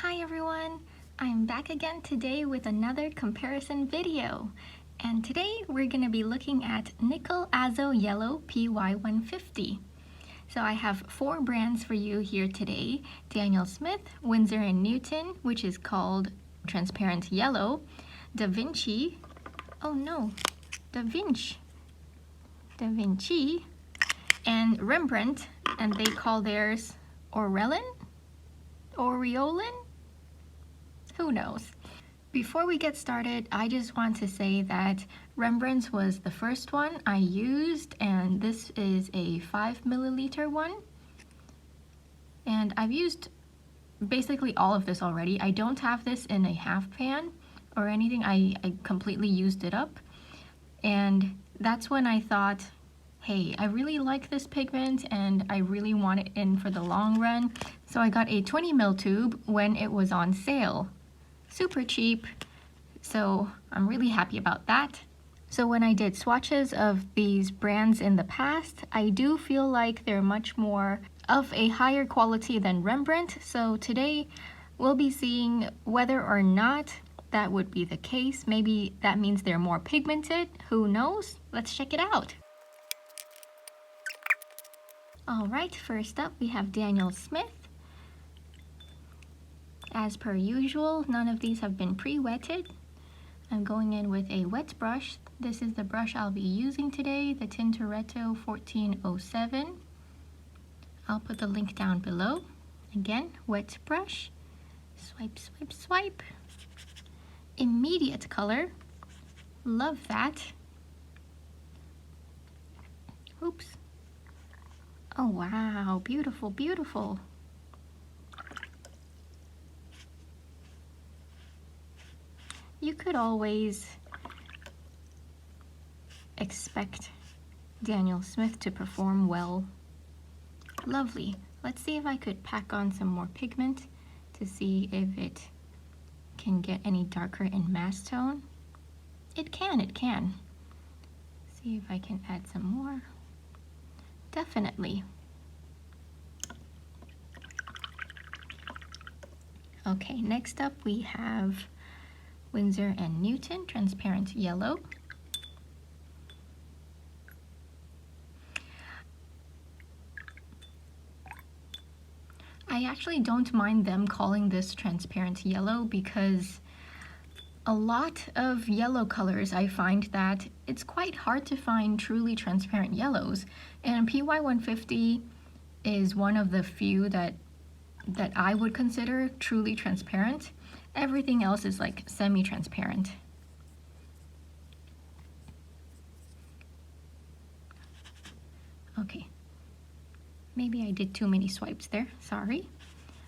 Hi everyone! I'm back again today with another comparison video. And today we're going to be looking at Nickel Azo Yellow PY150. So I have 4 brands for you here today. Daniel Smith, Winsor and Newton, which is called Transparent Yellow, Da Vinci, Da Vinci, and Rembrandt, and they call theirs Aureolin? Who knows? Before we get started, I just want to say that Rembrandt's was the first one I used, and this is a 5 milliliter one. And I've used basically all of this already. I don't have this in a half pan or anything. I completely used it up. And that's when I thought, hey, I really like this pigment and I really want it in for the long run. So I got a 20 ml tube when it was on sale. Super cheap, so I'm really happy about that. So when I did swatches of these brands in the past, I do feel like they're much more of a higher quality than Rembrandt. So today we'll be seeing whether or not that would be the case. Maybe that means they're more pigmented, who knows? Let's check it out. Alright, first up we have Daniel Smith. As per usual, none of these have been pre-wetted. I'm going in with a wet brush. This is the brush I'll be using today, the Tintoretto 1407. I'll put the link down below. Again, wet brush. Swipe, swipe, swipe. Immediate color. Love that. Oops. Oh wow, beautiful, beautiful. You could always expect Daniel Smith to perform well. Lovely. Let's see if I could pack on some more pigment to see if it can get any darker in mass tone. It can. See if I can add some more. Definitely. Okay, next up we have Winsor and Newton Transparent Yellow. I actually don't mind them calling this transparent yellow because a lot of yellow colors, I find that it's quite hard to find truly transparent yellows, and PY150 is one of the few that I would consider truly transparent. Everything else is like semi-transparent. Okay, maybe I did too many swipes there, sorry.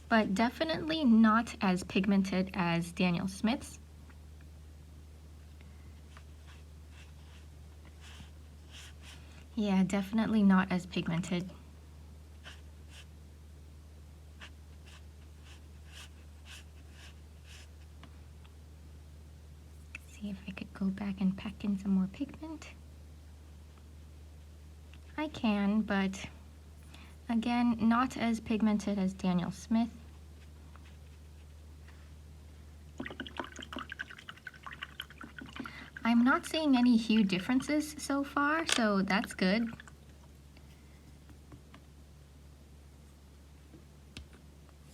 But definitely not as pigmented as Daniel Smith's. Yeah, definitely not as pigmented. See if I could go back and pack in some more pigment. I can, but again, not as pigmented as Daniel Smith. I'm not seeing any hue differences so far, so that's good.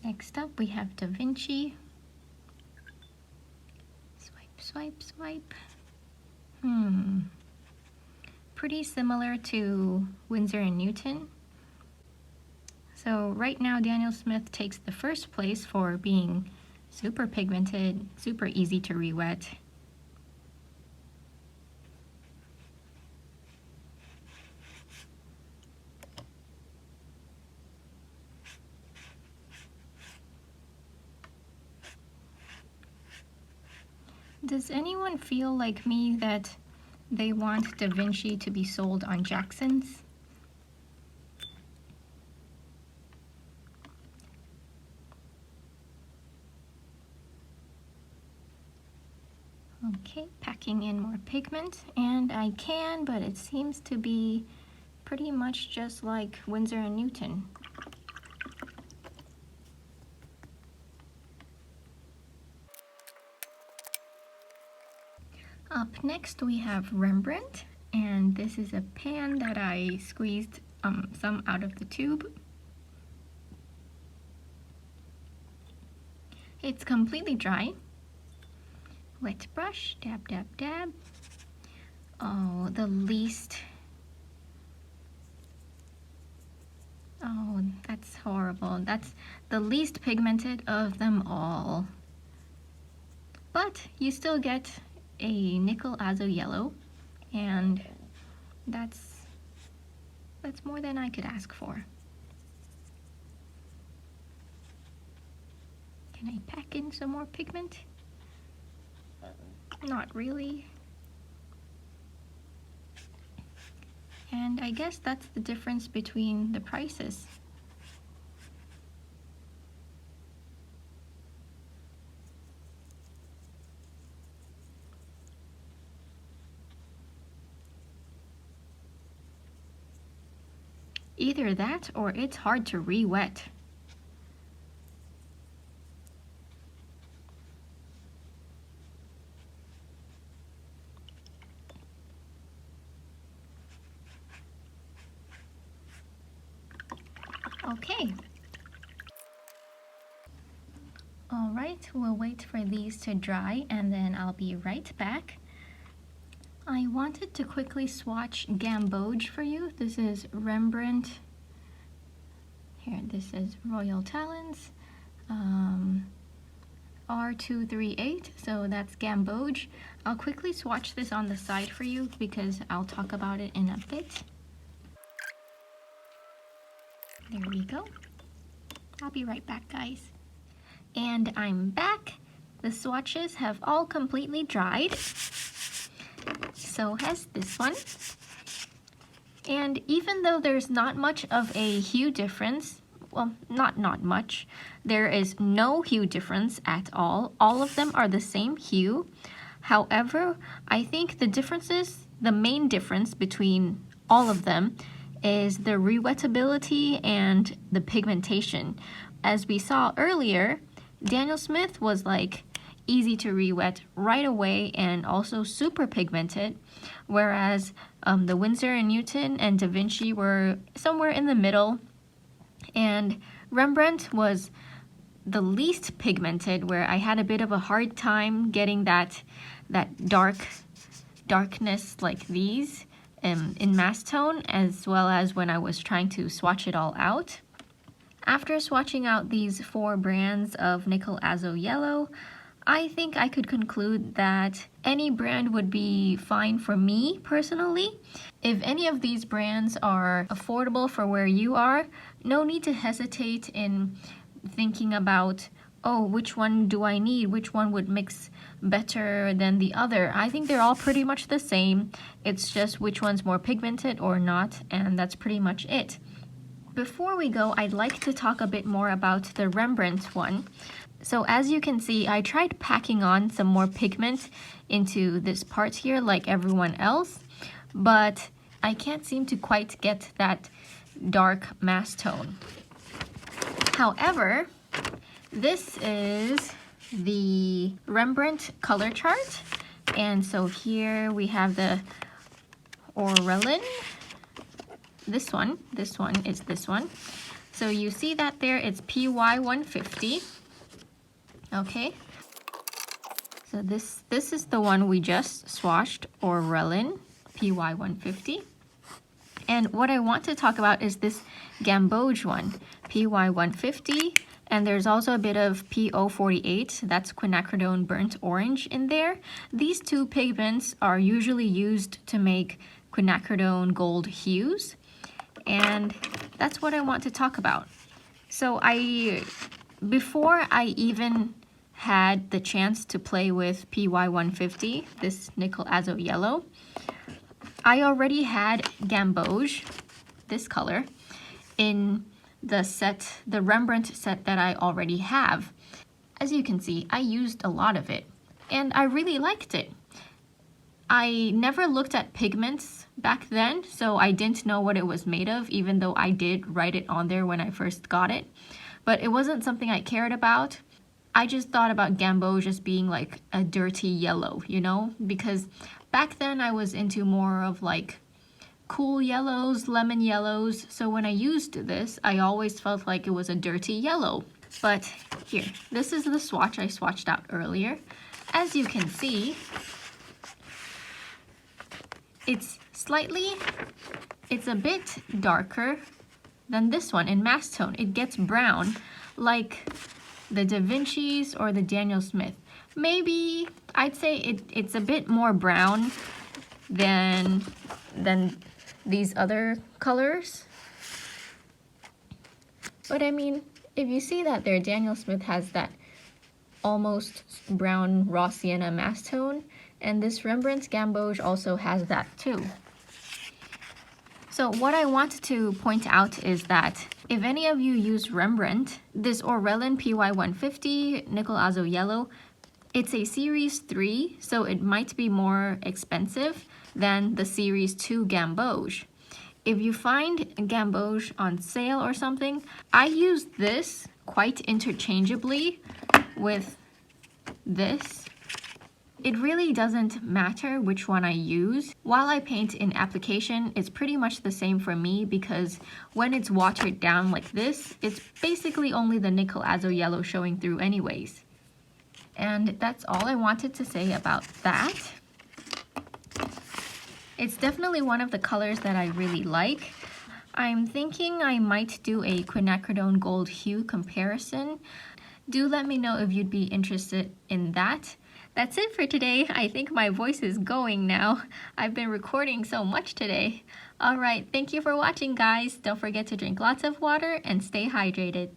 Next up, we have Da Vinci. Swipe, swipe. Pretty similar to Winsor and Newton. So right now Daniel Smith takes the first place for being super pigmented, super easy to re-wet. Does anyone feel like me that they want Da Vinci to be sold on Jackson's? Okay, packing in more pigment, and I can, but it seems to be pretty much just like Winsor and Newton. Up next we have Rembrandt, and this is a pan that I squeezed some out of the tube. It's completely dry. Wet brush, dab, dab, dab. Oh, oh, that's horrible. That's the least pigmented of them all. But you still get a nickel azo yellow, and that's more than I could ask for. Can I pack in some more pigment? Not really. And I guess that's the difference between the prices. Either that or it's hard to re-wet. Okay. All right, we'll wait for these to dry and then I'll be right back. I wanted to quickly swatch Gamboge for you. This is Rembrandt. Here, this is Royal Talons. R238, so that's Gamboge. I'll quickly swatch this on the side for you because I'll talk about it in a bit. There we go. I'll be right back, guys. And I'm back. The swatches have all completely dried. So has this one. And even though there's not much of a hue difference, well, not much, there is no hue difference at all. All of them are the same hue. However, I think the main difference between all of them is the rewettability and the pigmentation. As we saw earlier, Daniel Smith was like easy to re-wet right away and also super pigmented, whereas the Winsor and Newton and Da Vinci were somewhere in the middle, and Rembrandt was the least pigmented, where I had a bit of a hard time getting that darkness like these in mass tone, as well as when I was trying to swatch it all out. After swatching out these 4 brands of nickel azo yellow, I think I could conclude that any brand would be fine for me personally. If any of these brands are affordable for where you are, no need to hesitate in thinking about, oh, which one do I need? Which one would mix better than the other? I think they're all pretty much the same. It's just which one's more pigmented or not, and that's pretty much it. Before we go, I'd like to talk a bit more about the Rembrandt one. So as you can see, I tried packing on some more pigment into this part here like everyone else, but I can't seem to quite get that dark mass tone. However, this is the Rembrandt color chart, and so here we have the Orelin. This one is this one. So you see that there, it's PY150. Okay, so this is the one we just swatched, Orelin PY150. And what I want to talk about is this Gamboge one, PY150, and there's also a bit of PO48, that's quinacridone burnt orange in there. These 2 pigments are usually used to make quinacridone gold hues, and that's what I want to talk about. So before I even had the chance to play with PY150, this nickel azo yellow, I already had Gamboge, this color, in the Rembrandt set that I already have. As you can see, I used a lot of it, and I really liked it. I never looked at pigments back then, so I didn't know what it was made of, even though I did write it on there when I first got it. But it wasn't something I cared about. I just thought about Gamboge as being like a dirty yellow, you know? Because back then I was into more of like cool yellows, lemon yellows. So when I used this, I always felt like it was a dirty yellow. But here, this is the swatch I swatched out earlier. As you can see, it's a bit darker than this one in mass tone. It gets brown like the Da Vinci's or the Daniel Smith. Maybe I'd say it's a bit more brown than these other colors. But I mean, if you see that there, Daniel Smith has that almost brown raw sienna mass tone, and this Rembrandt's Gamboge also has that too. So what I want to point out is that if any of you use Rembrandt, this Orwellin PY150 Nickel Azo Yellow, it's a Series 3, so it might be more expensive than the Series 2 Gamboge. If you find Gamboge on sale or something, I use this quite interchangeably with this. It really doesn't matter which one I use. While I paint in application, it's pretty much the same for me because when it's watered down like this, it's basically only the Nickel Azo Yellow showing through anyways. And that's all I wanted to say about that. It's definitely one of the colors that I really like. I'm thinking I might do a quinacridone gold hue comparison. Do let me know if you'd be interested in that. That's it for today. I think my voice is going now. I've been recording so much today. Alright, thank you for watching, guys. Don't forget to drink lots of water and stay hydrated.